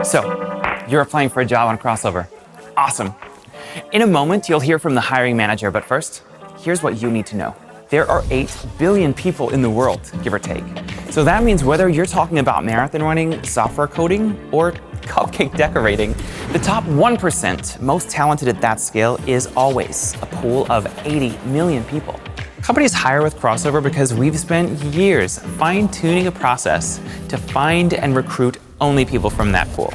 So, you're applying for a job on Crossover. Awesome. In a moment, you'll hear from the hiring manager, but first, here's what you need to know. There are 8 billion people in the world, give or take. So that means whether you're talking about marathon running, software coding, or cupcake decorating, the top 1% most talented at that skill is always a pool of 80 million people. Companies hire with Crossover because we've spent years fine-tuning a process to find and recruit only people from that pool.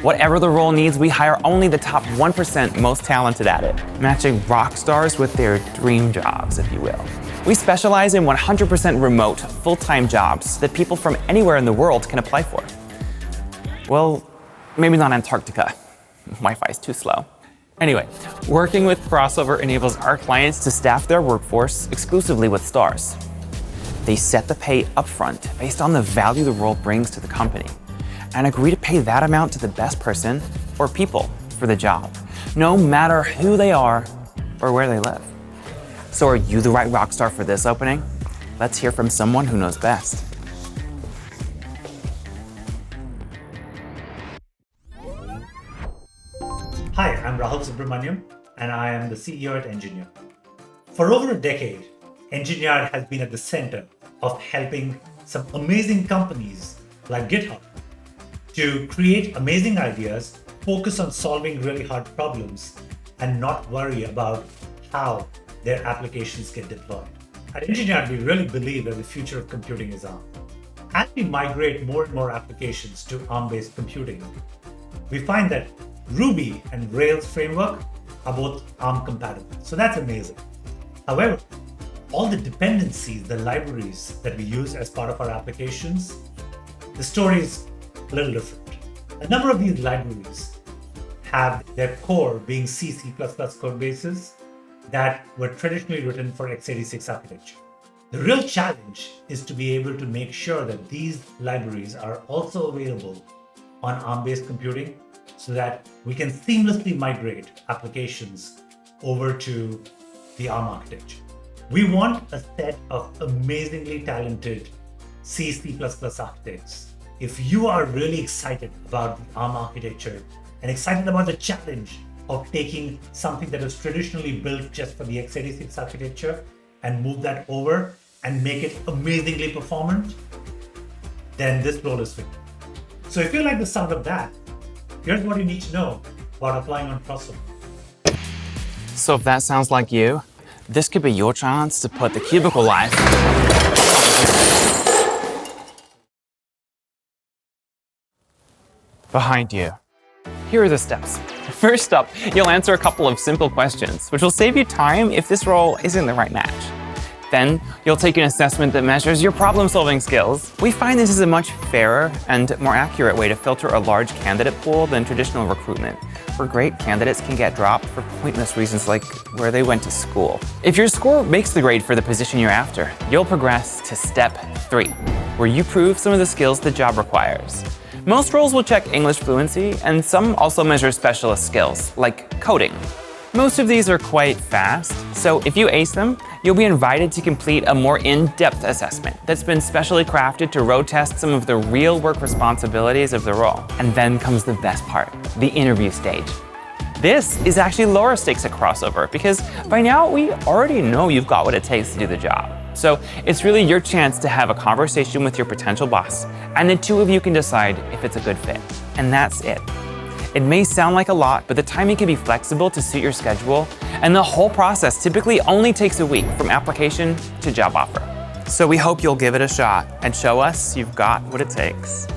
Whatever the role needs, we hire only the top 1% most talented at it, matching rock stars with their dream jobs, if you will. We specialize in 100% remote, full-time jobs that people from anywhere in the world can apply for. Well, maybe not Antarctica. Wi-Fi is too slow. Anyway, working with Crossover enables our clients to staff their workforce exclusively with stars. They set the pay upfront based on the value the role brings to the company and agree to pay that amount to the best person or people for the job, no matter who they are or where they live. So are you the right rock star for this opening? Let's hear from someone who knows best. Hi, I'm Rahul Subramaniam, and I am the CEO at Engineer. For over a decade, Engineer has been at the center of helping some amazing companies like GitHub to create amazing ideas, focus on solving really hard problems, and not worry about how their applications get deployed. At Engineer, we really believe that the future of computing is ARM. As we migrate more and more applications to ARM-based computing, we find that Ruby and Rails framework are both ARM compatible. So that's amazing. However, all the dependencies, the libraries that we use as part of our applications, the story is a little different. A number of these libraries have their core being C, C++ code bases that were traditionally written for x86 architecture. The real challenge is to be able to make sure that these libraries are also available on ARM-based computing so that we can seamlessly migrate applications over to the ARM architecture. We want a set of amazingly talented C, C++ architects. If you are really excited about the ARM architecture and excited about the challenge of taking something that was traditionally built just for the x86 architecture and move that over and make it amazingly performant, then this role is for you. So if you like the sound of that, here's what you need to know about applying on Crossover. So if that sounds like you, this could be your chance to put the cubicle life behind you. Here are the steps. First up, you'll answer a couple of simple questions, which will save you time if this role isn't the right match. Then, you'll take an assessment that measures your problem-solving skills. We find this is a much fairer and more accurate way to filter a large candidate pool than traditional recruitment, where great candidates can get dropped for pointless reasons like where they went to school. If your score makes the grade for the position you're after, you'll progress to step 3, where you prove some of the skills the job requires. Most roles will check English fluency, and some also measure specialist skills, like coding. Most of these are quite fast, so if you ace them, you'll be invited to complete a more in-depth assessment that's been specially crafted to road test some of the real work responsibilities of the role. And then comes the best part, the interview stage. This is actually lower stakes at Crossover because by now we already know you've got what it takes to do the job. So it's really your chance to have a conversation with your potential boss, and the two of you can decide if it's a good fit. And that's it. It may sound like a lot, but the timing can be flexible to suit your schedule, and the whole process typically only takes a week from application to job offer. So we hope you'll give it a shot and show us you've got what it takes.